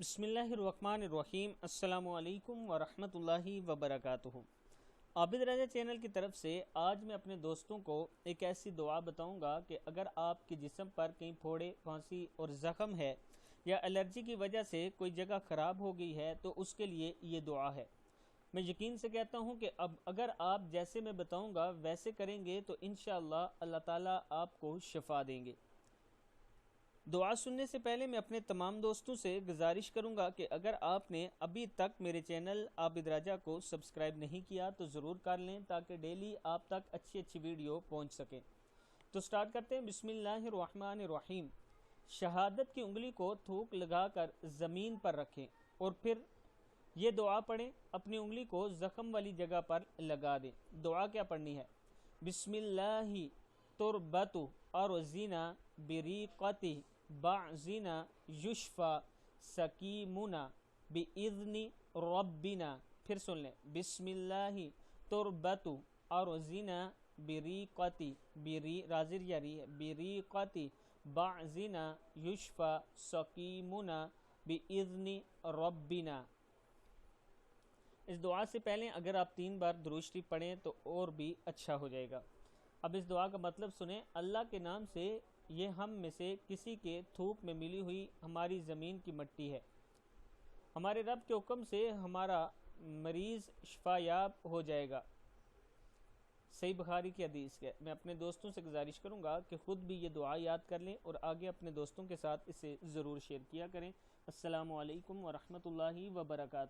बिस्मिल्लाहिर्रहमानिर्रहीम। अस्सलामु अलैकुम वरहमतुल्लाहि वबरकातुहू। आबिद राजा चैनल की तरफ से आज मैं अपने दोस्तों को एक ऐसी दुआ बताऊंगा कि अगर आपके जिस्म पर कहीं फोड़े, खांसी और ज़ख़म है या एलर्जी की वजह से कोई जगह ख़राब हो गई है तो उसके लिए ये दुआ है। मैं यकीन से कहता हूँ कि अब अगर आप जैसे मैं बताऊँगा वैसे करेंगे तो इंशाअल्लाह अल्लाह ताला आपको शिफा देंगे। दुआ सुनने से पहले मैं अपने तमाम दोस्तों से गुजारिश करूंगा कि अगर आपने अभी तक मेरे चैनल आबिद राजा को सब्सक्राइब नहीं किया तो ज़रूर कर लें ताकि डेली आप तक अच्छी अच्छी वीडियो पहुंच सके। तो स्टार्ट करते हैं। बिस्मिल्लाहिर्रहमानिर्रहीम। शहादत की उंगली को थूक लगाकर ज़मीन पर रखें और फिर ये दुआ पढ़ें। अपनी उंगली को ज़ख़म वाली जगह पर लगा दें। दुआ क्या पढ़नी है? बिस्मिल्लाहि तुरबतु और ज़ीना बिरीक़ति बाज़िना युशफ़ा सकीमुना बिइज़्नि रब्बिना। फिर सुन लें। बिस्मिल्लाहि तुरबतु और ज़ीना बिरीक़ति बिरी राज़िर यारी है बिरीक़ति बाज़िना युशफ़ा सकीमुना बिइज़्नि रब्बिना। इस दुआ से पहले अगर आप 3 बार दुरूद शरीफ पढ़ें तो और भी अच्छा हो जाएगा। अब इस दुआ का मतलब सुने। अल्लाह के नाम से ये हम में से किसी के थूक में मिली हुई हमारी ज़मीन की मिट्टी है। हमारे रब के हुक्म से हमारा मरीज़ शिफायाब हो जाएगा। सही बुखारी की हदीस है। मैं अपने दोस्तों से गुजारिश करूंगा कि ख़ुद भी ये दुआ याद कर लें और आगे अपने दोस्तों के साथ इसे ज़रूर शेयर किया करें। अस्सलामु अलैकुम वरहमतुल्लाहि वबरकातुहू।